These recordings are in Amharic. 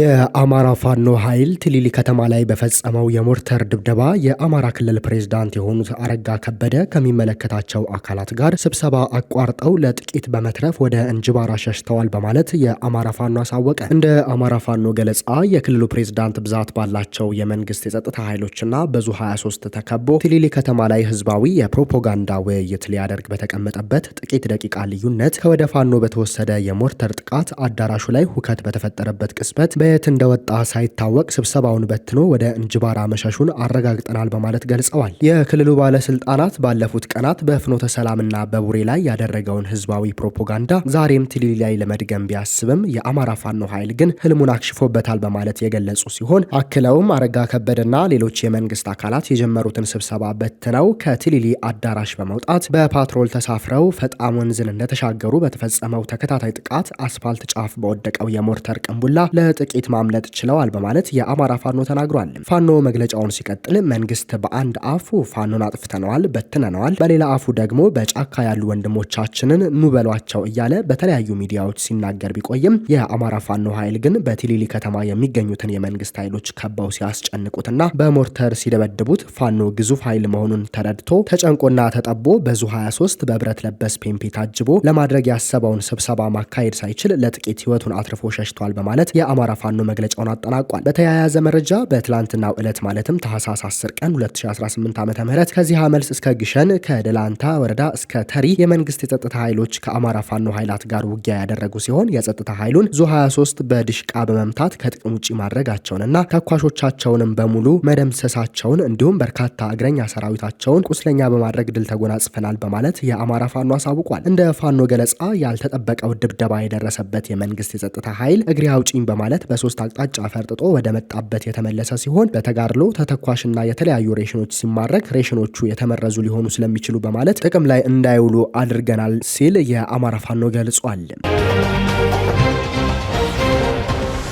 የአማራ ፋኖ ኃይል ትሊሊ ከተማ ላይ በፈጸመው የሞርተር ድብደባ የአማራ ክልል ፕሬዝዳንት የሆኑት አረጋ ከበደ ከሚመለከታቸው አካላት ጋር ስብሰባ አቋርጠው ለጥቂት በመትረፍ ወደ እንጅባራ ሸሽተዋል በማለት የአማራ ፋኖ አሳወቀ። እንደ አማራ ፋኖ ገለጻ የክልሉ ፕሬዝዳንት ብዛት ባላቸው የመንግስት የጸጥታ ኃይሎችና በዙ 23 ተከቦ ትሊሊ ከተማ ላይ ህዝባዊ የፕሮፓጋንዳ ውይይት ሊያደርግ በተቀመጠበት ጥቂት ደቂቃ ልዩነት ከወደ ፋኖ በተወሰደ የሞርተር ጥቃት አዳራሹ ላይ ሁከት በተፈጠረበት ቅጽበት በየት እንደወጣ ሳይታወቅ ስብሰባውን በትኖ ወደ እንጅባራ መሸሹን አረጋግጠናል በማለት ገልጸዋል። የክልሉ ባለስልጣናት ባለፉት ቀናት በፍኖተ ሰላምና በቡሬ ላይ ያደረገውን ህዝባዊ ፕሮፓጋንዳ ዛሬም ትሊሊ ላይ ለመድገም ቢያስብም የአማራ ፋኖ ኃይል ግን ህልሙን አክሽፎበታል በማለት የገለጹ ሲሆን አክለውም አረጋ ከበደና ሌሎች የመንግስት አካላት የጀመሩትን ስብሰባ በትነው ከትሊሊ አዳራሽ በመውጣት በፓትሮል ተሳፍረው ፈጣም ወንዝን እንደተሻገሩ በተፈጸመው ተከታታይ ጥቃት አስፋልት ጫፍ በወደቀው የሞርተር ቅንቡላ ለጥቂት ማምለጥ ችለዋል በማለት የአማራ ፋኖ ተናግሯል። ፋኖ መግለጫውን ሲቀጥል መንግስት በአንድ አፉ ፋኖን አጥፍተነዋል፣ በትነነዋል፣ በሌላ አፉ ደግሞ በጫካ ያሉ ወንድሞቻችንን ኑበሏቸው እያለ በተለያዩ ሚዲያዎች ሲናገር ቢቆይም የአማራ ፋኖ ኃይል ግን በትሊሊ ከተማ የሚገኙትን የመንግስት ኃይሎች ከበው ሲያስጨንቁትና በሞርተር ሲደበድቡት ፋኖ ግዙፍ ኃይል መሆኑን ተረድቶ ተጨንቆና ተጠቦ በዙ 23 በብረት ለበስ ፔምፔ ታጅቦ ለማድረግ ያሰበውን ስብሰባ ማካሄድ ሳይችል ለጥቂት ህይወቱን አትርፎ ሸሽቷል በማለት የአማራ ፋኖ መግለጫውን አጠናቋል። በተያያዘ መረጃ በትላንትናው ዕለት ማለትም ታህሳስ 10 ቀን 2018 ዓ.ም ከዚህ መልስ እስከ ግሸን ከደላንታ ወረዳ እስከ ተሪ የመንግስት የጸጥታ ኃይሎች ከአማራ ፋኖ ኃይላት ጋር ውጊያ ያደረጉ ሲሆን የጸጥታ ኃይሉን ዙ 23 በድሽቃ በመምታት ከጥቅም ውጪ ማድረጋቸውንና ተኳሾቻቸውንም በሙሉ መደምሰሳቸውን እንዲሁም በርካታ እግረኛ ሰራዊታቸውን ቁስለኛ በማድረግ ድል ተጎናጽፈናል በማለት የአማራ ፋኖ አሳውቋል። እንደ ፋኖ ገለጻ ያልተጠበቀው ድብደባ የደረሰበት የመንግስት የጸጥታ ኃይል እግሬ አውጪኝ በማለት በሶስት አቅጣጫ ፈርጥጦ ወደ መጣበት የተመለሰ ሲሆን በተጋድሎ ተተኳሽና የተለያዩ ሬሽኖች ሲማረክ ሬሽኖቹ የተመረዙ ሊሆኑ ስለሚችሉ በማለት ጥቅም ላይ እንዳይውሉ አድርገናል ሲል የአማራ ፋኖ ገልጿል።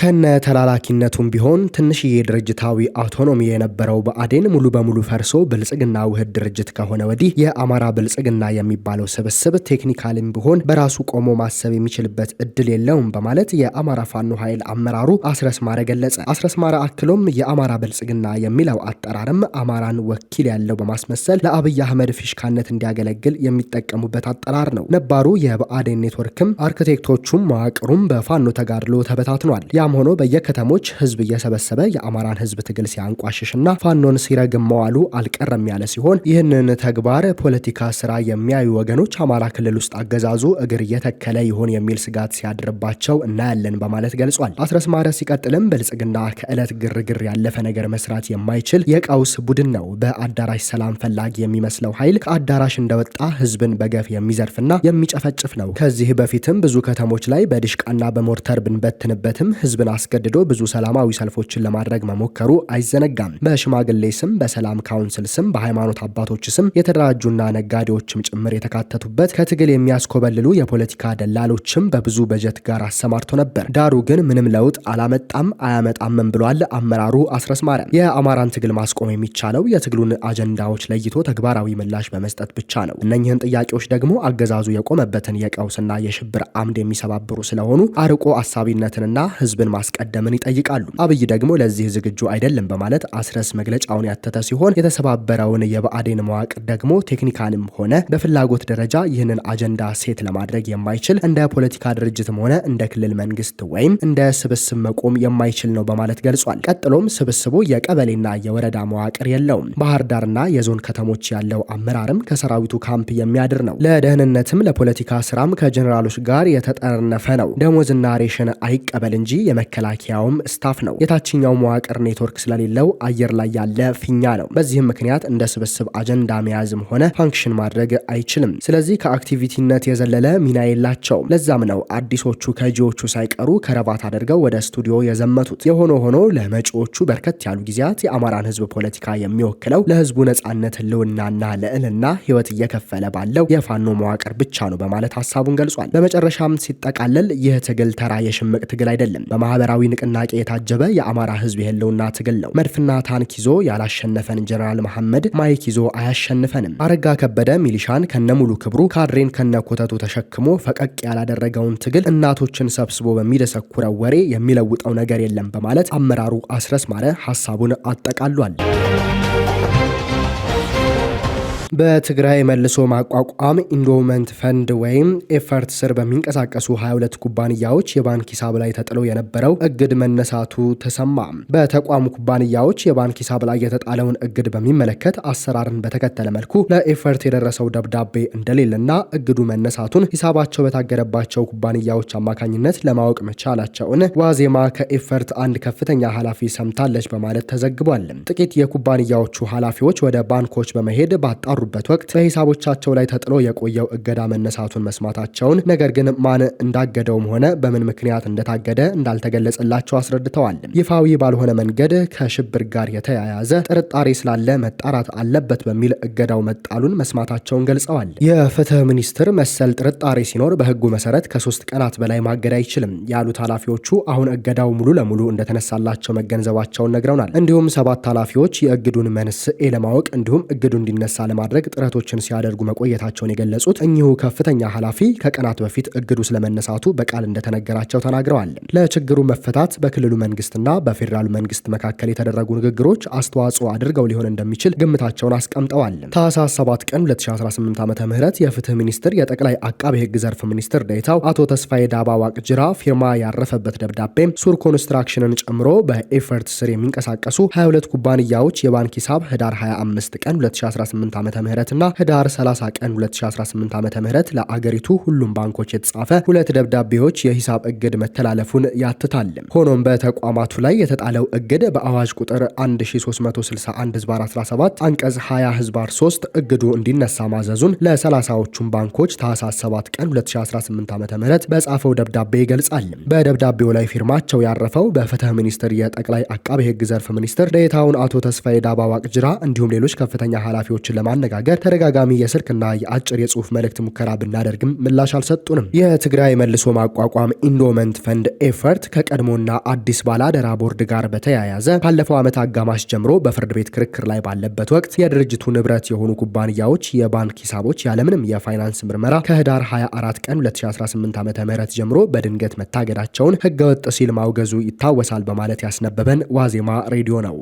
ከነ ተላላኪነቱም ቢሆን ትንሽዬ ድርጅታዊ አውቶኖሚ የነበረው ብአዴን ሙሉ በሙሉ ፈርሶ ብልጽግና ውህድ ድርጅት ከሆነ ወዲህ የአማራ ብልጽግና የሚባለው ስብስብ ቴክኒካልም ቢሆን በራሱ ቆሞ ማሰብ የሚችልበት እድል የለውም በማለት የአማራ ፋኖ ኃይል አመራሩ አስረስ ማረ ገለጸ። አስረስ ማረ አክሎም የአማራ ብልጽግና የሚለው አጠራርም አማራን ወኪል ያለው በማስመሰል ለአብይ አህመድ ፊሽካነት እንዲያገለግል የሚጠቀሙበት አጠራር ነው። ነባሩ የብአዴን ኔትወርክም አርክቴክቶቹም መዋቅሩም በፋኖ ተጋድሎ ተበታትኗል። ሆኖ በየከተሞች ህዝብ እየሰበሰበ የአማራን ህዝብ ትግል ሲያንቋሽሽና ፋኖን ሲረግም መዋሉ አልቀረም ያለ ሲሆን ይህንን ተግባር ፖለቲካ ስራ የሚያዩ ወገኖች አማራ ክልል ውስጥ አገዛዙ እግር እየተከለ ይሆን የሚል ስጋት ሲያድርባቸው እናያለን በማለት ገልጿል። አስረስ ማረ ሲቀጥልም ብልጽግና ከዕለት ግርግር ያለፈ ነገር መስራት የማይችል የቀውስ ቡድን ነው። በአዳራሽ ሰላም ፈላጊ የሚመስለው ኃይል ከአዳራሽ እንደወጣ ህዝብን በገፍ የሚዘርፍና የሚጨፈጭፍ ነው። ከዚህ በፊትም ብዙ ከተሞች ላይ በድሽቃና በሞርተር ብንበትንበትም ህዝብን አስገድዶ ብዙ ሰላማዊ ሰልፎችን ለማድረግ መሞከሩ አይዘነጋም። በሽማግሌ ስም፣ በሰላም ካውንስል ስም፣ በሃይማኖት አባቶች ስም የተደራጁና ነጋዴዎችም ጭምር የተካተቱበት ከትግል የሚያስኮበልሉ የፖለቲካ ደላሎችም በብዙ በጀት ጋር አሰማርቶ ነበር። ዳሩ ግን ምንም ለውጥ አላመጣም አያመጣምም ብሏል አመራሩ አስረስ ማረ። የአማራን ትግል ማስቆም የሚቻለው የትግሉን አጀንዳዎች ለይቶ ተግባራዊ ምላሽ በመስጠት ብቻ ነው። እነኚህን ጥያቄዎች ደግሞ አገዛዙ የቆመበትን የቀውስና የሽብር አምድ የሚሰባብሩ ስለሆኑ አርቆ አሳቢነትንና ህዝብን ማስቀደምን ይጠይቃሉ። አብይ ደግሞ ለዚህ ዝግጁ አይደለም በማለት አስረስ መግለጫውን ያተተ ሲሆን የተሰባበረውን የብአዴን መዋቅር ደግሞ ቴክኒካልም ሆነ በፍላጎት ደረጃ ይህንን አጀንዳ ሴት ለማድረግ የማይችል እንደ ፖለቲካ ድርጅትም ሆነ እንደ ክልል መንግስት ወይም እንደ ስብስብ መቆም የማይችል ነው በማለት ገልጿል። ቀጥሎም ስብስቡ የቀበሌና የወረዳ መዋቅር የለውም። ባህር ዳርና የዞን ከተሞች ያለው አመራርም ከሰራዊቱ ካምፕ የሚያድር ነው። ለደህንነትም ለፖለቲካ ስራም ከጀኔራሎች ጋር የተጠረነፈ ነው። ደሞዝና ሬሽን አይቀበል እንጂ የመከላከያውም ስታፍ ነው። የታችኛው መዋቅር ኔትወርክ ስለሌለው አየር ላይ ያለ ፊኛ ነው። በዚህም ምክንያት እንደ ስብስብ አጀንዳ መያዝም ሆነ ፋንክሽን ማድረግ አይችልም። ስለዚህ ከአክቲቪቲነት የዘለለ ሚና የላቸውም። ለዛም ነው አዲሶቹ ከጂዎቹ ሳይቀሩ ከረባት አድርገው ወደ ስቱዲዮ የዘመቱት። የሆነ ሆኖ ለመጪዎቹ በርከት ያሉ ጊዜያት የአማራን ህዝብ ፖለቲካ የሚወክለው ለህዝቡ ነጻነት ህልውናና ልዕልና ህይወት እየከፈለ ባለው የፋኖ መዋቅር ብቻ ነው በማለት ሀሳቡን ገልጿል። በመጨረሻም ሲጠቃለል ይህ ትግል ተራ የሽምቅ ትግል አይደለም። በማህበራዊ ንቅናቄ የታጀበ የአማራ ህዝብ የህልውና ትግል ነው። መድፍና ታንክ ይዞ ያላሸነፈን ጀነራል መሐመድ ማይክ ይዞ አያሸንፈንም። አረጋ ከበደ ሚሊሻን ከነሙሉ ክብሩ ካድሬን ከነኮተቱ ተሸክሞ ፈቀቅ ያላደረገውን ትግል እናቶችን ሰብስቦ በሚደሰኩረው ወሬ የሚለውጠው ነገር የለም በማለት አመራሩ አስረስ ማረ ሐሳቡን አጠቃሏል። በትግራይ መልሶ ማቋቋም ኢንዶመንት ፈንድ ወይም ኤፈርት ስር በሚንቀሳቀሱ 22 ኩባንያዎች የባንክ ሂሳብ ላይ ተጥሎ የነበረው እግድ መነሳቱ ተሰማ። በተቋሙ ኩባንያዎች የባንክ ሂሳብ ላይ የተጣለውን እግድ በሚመለከት አሰራርን በተከተለ መልኩ ለኤፈርት የደረሰው ደብዳቤ እንደሌለና እግዱ መነሳቱን ሂሳባቸው በታገደባቸው ኩባንያዎች አማካኝነት ለማወቅ መቻላቸውን ዋዜማ ከኤፈርት አንድ ከፍተኛ ኃላፊ ሰምታለች በማለት ተዘግቧል። ጥቂት የኩባንያዎቹ ኃላፊዎች ወደ ባንኮች በመሄድ ባጣሩ በት ወቅት በሂሳቦቻቸው ላይ ተጥሎ የቆየው እገዳ መነሳቱን መስማታቸውን፣ ነገር ግን ማን እንዳገደውም ሆነ በምን ምክንያት እንደታገደ እንዳልተገለጸላቸው አስረድተዋል። ይፋዊ ባልሆነ መንገድ ከሽብር ጋር የተያያዘ ጥርጣሬ ስላለ መጣራት አለበት በሚል እገዳው መጣሉን መስማታቸውን ገልጸዋል። የፍትህ ሚኒስትር መሰል ጥርጣሬ ሲኖር በህጉ መሰረት ከ3 ቀናት በላይ ማገድ አይችልም ያሉት ኃላፊዎቹ አሁን እገዳው ሙሉ ለሙሉ እንደተነሳላቸው መገንዘባቸውን ነግረውናል። እንዲሁም 7 ኃላፊዎች የእግዱን መንስኤ ለማወቅ እንዲሁም እግዱ እንዲነሳ ለማድረግ ጥረቶችን ሲያደርጉ መቆየታቸውን የገለጹት እኚሁ ከፍተኛ ኃላፊ ከቀናት በፊት እግዱ ስለመነሳቱ በቃል እንደተነገራቸው ተናግረዋል። ለችግሩ መፈታት በክልሉ መንግስትና በፌዴራሉ መንግስት መካከል የተደረጉ ንግግሮች አስተዋጽኦ አድርገው ሊሆን እንደሚችል ግምታቸውን አስቀምጠዋል። ታህሳስ 7 ቀን 2018 ዓ.ም የፍትህ ሚኒስትር የጠቅላይ አቃቤ ህግ ዘርፍ ሚኒስትር ዴኤታው አቶ ተስፋዬ ዳባ ዋቅጅራ ፊርማ ያረፈበት ደብዳቤ ሱር ኮንስትራክሽንን ጨምሮ በኤፈርት ስር የሚንቀሳቀሱ 22 ኩባንያዎች የባንክ ሂሳብ ህዳር 25 ቀን 2018 ዓ.ም እና ህዳር 30 ቀን 2018 ዓ.ም ለአገሪቱ ሁሉም ባንኮች የተጻፈ 2 ደብዳቤዎች የሂሳብ እግድ መተላለፉን ያትታል። ሆኖም በተቋማቱ ላይ የተጣለው እግድ በአዋጅ ቁጥር 1361/17 አንቀጽ 20/3 እግዱ እንዲነሳ ማዘዙን ለ30ዎቹም ባንኮች ታህሳስ 7 ቀን 2018 ዓ.ም በጻፈው ደብዳቤ ይገልጻል። በደብዳቤው ላይ ፊርማቸው ያረፈው በፍትህ ሚኒስቴር የጠቅላይ አቃቤ ህግ ዘርፍ ሚኒስትር ዴኤታውን አቶ ተስፋዬ ዳባ ዋቅጅራ እንዲሁም ሌሎች ከፍተኛ ኃላፊዎችን ለማነጋገር ተደጋጋሚ የስልክና የአጭር የጽሁፍ መልእክት ሙከራ ብናደርግም ምላሽ አልሰጡንም። የትግራይ መልሶ ማቋቋም ኢንዶመንት ፈንድ ኤፈርት ከቀድሞና አዲስ ባላደራ ቦርድ ጋር በተያያዘ ካለፈው ዓመት አጋማሽ ጀምሮ በፍርድ ቤት ክርክር ላይ ባለበት ወቅት የድርጅቱ ንብረት የሆኑ ኩባንያዎች የባንክ ሂሳቦች ያለምንም የፋይናንስ ምርመራ ከህዳር 24 ቀን 2018 ዓ.ም ጀምሮ በድንገት መታገዳቸውን ህገወጥ ሲል ማውገዙ ይታወሳል በማለት ያስነበበን ዋዜማ ሬዲዮ ነው።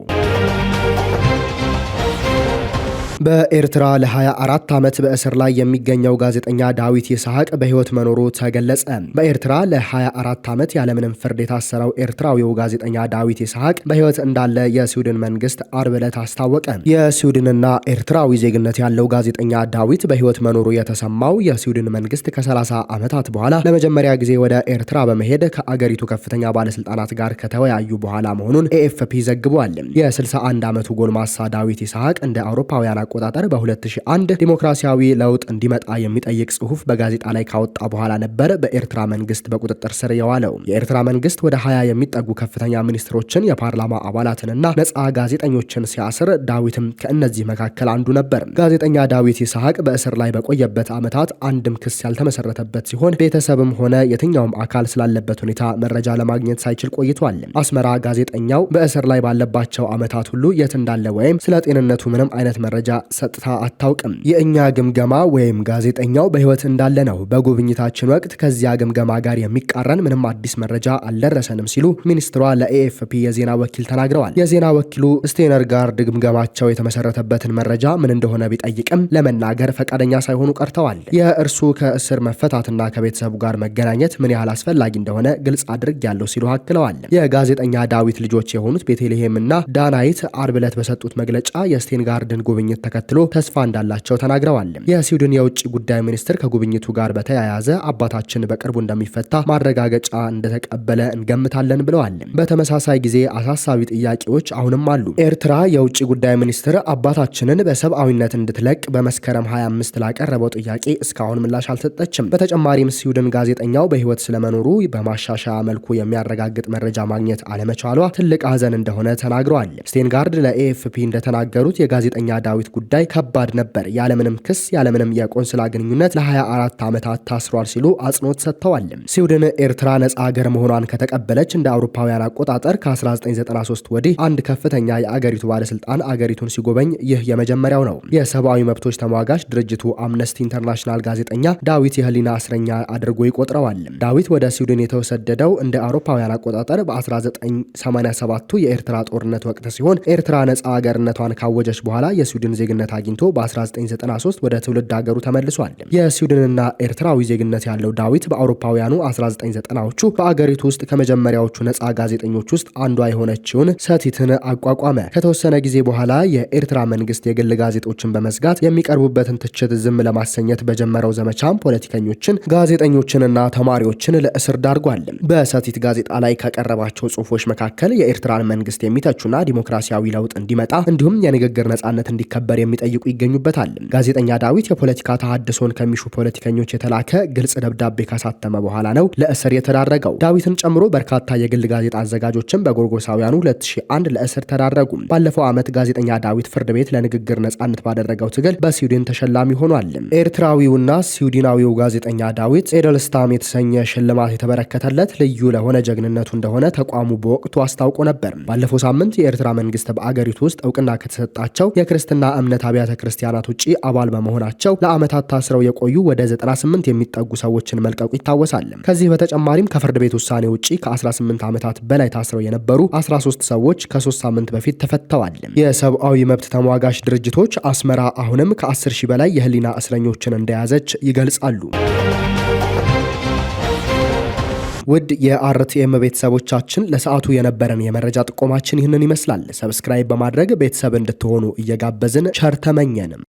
በኤርትራ ለ24 ዓመት በእስር ላይ የሚገኘው ጋዜጠኛ ዳዊት ይስሐቅ በህይወት መኖሩ ተገለጸ። በኤርትራ ለ24 ዓመት ያለምንም ፍርድ የታሰረው ኤርትራዊው ጋዜጠኛ ዳዊት ይስሐቅ በህይወት እንዳለ የስዊድን መንግስት አርብ ዕለት አስታወቀ። የስዊድንና ኤርትራዊ ዜግነት ያለው ጋዜጠኛ ዳዊት በህይወት መኖሩ የተሰማው የስዊድን መንግስት ከ30 ዓመታት በኋላ ለመጀመሪያ ጊዜ ወደ ኤርትራ በመሄድ ከአገሪቱ ከፍተኛ ባለስልጣናት ጋር ከተወያዩ በኋላ መሆኑን ኤኤፍፒ ዘግቧል። የ61 ዓመቱ ጎልማሳ ዳዊት ይስሐቅ እንደ አውሮፓውያን አቆጣጠር በ2001 ዲሞክራሲያዊ ለውጥ እንዲመጣ የሚጠይቅ ጽሁፍ በጋዜጣ ላይ ካወጣ በኋላ ነበር በኤርትራ መንግስት በቁጥጥር ስር የዋለው። የኤርትራ መንግስት ወደ 20 የሚጠጉ ከፍተኛ ሚኒስትሮችን፣ የፓርላማ አባላትንና ነፃ ጋዜጠኞችን ሲያስር ዳዊትም ከእነዚህ መካከል አንዱ ነበር። ጋዜጠኛ ዳዊት ይስሐቅ በእስር ላይ በቆየበት ዓመታት አንድም ክስ ያልተመሰረተበት ሲሆን ቤተሰብም ሆነ የትኛውም አካል ስላለበት ሁኔታ መረጃ ለማግኘት ሳይችል ቆይቷል። አስመራ ጋዜጠኛው በእስር ላይ ባለባቸው ዓመታት ሁሉ የት እንዳለ ወይም ስለ ጤንነቱ ምንም አይነት መረጃ ሰጥታ አታውቅም። የእኛ ግምገማ ወይም ጋዜጠኛው በህይወት እንዳለ ነው። በጉብኝታችን ወቅት ከዚያ ግምገማ ጋር የሚቃረን ምንም አዲስ መረጃ አልደረሰንም ሲሉ ሚኒስትሯ ለኤኤፍፒ የዜና ወኪል ተናግረዋል። የዜና ወኪሉ ስቴነር ጋርድ ግምገማቸው የተመሰረተበትን መረጃ ምን እንደሆነ ቢጠይቅም ለመናገር ፈቃደኛ ሳይሆኑ ቀርተዋል። የእርሱ ከእስር መፈታትና ከቤተሰቡ ጋር መገናኘት ምን ያህል አስፈላጊ እንደሆነ ግልጽ አድርጌያለሁ ሲሉ አክለዋል። የጋዜጠኛ ዳዊት ልጆች የሆኑት ቤተልሔም እና ዳናይት አርብ ዕለት በሰጡት መግለጫ የስቴንጋርድን ጉብኝት ተከትሎ ተስፋ እንዳላቸው ተናግረዋል። የስዊድን የውጭ ጉዳይ ሚኒስትር ከጉብኝቱ ጋር በተያያዘ አባታችን በቅርቡ እንደሚፈታ ማረጋገጫ እንደተቀበለ እንገምታለን ብለዋል። በተመሳሳይ ጊዜ አሳሳቢ ጥያቄዎች አሁንም አሉ። ኤርትራ የውጭ ጉዳይ ሚኒስትር አባታችንን በሰብአዊነት እንድትለቅ በመስከረም 25 ላቀረበው ጥያቄ እስካሁን ምላሽ አልሰጠችም። በተጨማሪም ስዊድን ጋዜጠኛው በህይወት ስለመኖሩ በማሻሻያ መልኩ የሚያረጋግጥ መረጃ ማግኘት አለመቻሏ ትልቅ ሀዘን እንደሆነ ተናግረዋል። ስቴንጋርድ ለኤኤፍፒ እንደተናገሩት የጋዜጠኛ ዳዊት ጉዳይ ከባድ ነበር። ያለምንም ክስ ያለምንም የቆንስላ ግንኙነት ለ24 ዓመታት ታስሯል ሲሉ አጽንኦት ሰጥተዋል። ስዊድን ኤርትራ ነጻ ሀገር መሆኗን ከተቀበለች እንደ አውሮፓውያን አቆጣጠር ከ1993 ወዲህ አንድ ከፍተኛ የአገሪቱ ባለስልጣን አገሪቱን ሲጎበኝ ይህ የመጀመሪያው ነው። የሰብአዊ መብቶች ተሟጋች ድርጅቱ አምነስቲ ኢንተርናሽናል ጋዜጠኛ ዳዊት የህሊና እስረኛ አድርጎ ይቆጥረዋል። ዳዊት ወደ ስዊድን የተሰደደው እንደ አውሮፓውያን አቆጣጠር በ1987ቱ የኤርትራ ጦርነት ወቅት ሲሆን ኤርትራ ነጻ ሀገርነቷን ካወጀች በኋላ የስዊድን ዜግነት አግኝቶ በ1993 ወደ ትውልድ ሀገሩ ተመልሷል። የስዊድንና ኤርትራዊ ዜግነት ያለው ዳዊት በአውሮፓውያኑ 1990ዎቹ በአገሪቱ ውስጥ ከመጀመሪያዎቹ ነጻ ጋዜጠኞች ውስጥ አንዷ የሆነችውን ሰቲትን አቋቋመ። ከተወሰነ ጊዜ በኋላ የኤርትራ መንግስት የግል ጋዜጦችን በመዝጋት የሚቀርቡበትን ትችት ዝም ለማሰኘት በጀመረው ዘመቻም ፖለቲከኞችን፣ ጋዜጠኞችንና ተማሪዎችን ለእስር ዳርጓል። በሰቲት ጋዜጣ ላይ ከቀረባቸው ጽሁፎች መካከል የኤርትራን መንግስት የሚተቹና ዲሞክራሲያዊ ለውጥ እንዲመጣ እንዲሁም የንግግር ነጻነት እንዲከበር የሚጠይቁ ይገኙበታል። ጋዜጠኛ ዳዊት የፖለቲካ ተሃድሶን ከሚሹ ፖለቲከኞች የተላከ ግልጽ ደብዳቤ ካሳተመ በኋላ ነው ለእስር የተዳረገው። ዳዊትን ጨምሮ በርካታ የግል ጋዜጣ አዘጋጆችን በጎርጎሳውያኑ 2001 ለእስር ተዳረጉ። ባለፈው ዓመት ጋዜጠኛ ዳዊት ፍርድ ቤት ለንግግር ነጻነት ባደረገው ትግል በስዊድን ተሸላሚ ሆኗል። ኤርትራዊውና ስዊድናዊው ጋዜጠኛ ዳዊት ኤደልስታም የተሰኘ ሽልማት የተበረከተለት ልዩ ለሆነ ጀግንነቱ እንደሆነ ተቋሙ በወቅቱ አስታውቆ ነበር። ባለፈው ሳምንት የኤርትራ መንግስት በአገሪቱ ውስጥ እውቅና ከተሰጣቸው የክርስትና እምነት አብያተ ክርስቲያናት ውጪ አባል በመሆናቸው ለዓመታት ታስረው የቆዩ ወደ 98 የሚጠጉ ሰዎችን መልቀቁ ይታወሳል። ከዚህ በተጨማሪም ከፍርድ ቤት ውሳኔ ውጪ ከ18 ዓመታት በላይ ታስረው የነበሩ 13 ሰዎች ከ3 ሳምንት በፊት ተፈተዋል። የሰብአዊ መብት ተሟጋች ድርጅቶች አስመራ አሁንም ከ10 ሺህ በላይ የህሊና እስረኞችን እንደያዘች ይገልጻሉ። ውድ የአርቲኤም ቤተሰቦቻችን ለሰዓቱ የነበረን የመረጃ ጥቆማችን ይህንን ይመስላል። ሰብስክራይብ በማድረግ ቤተሰብ እንድትሆኑ እየጋበዝን ቸር ተመኘንም።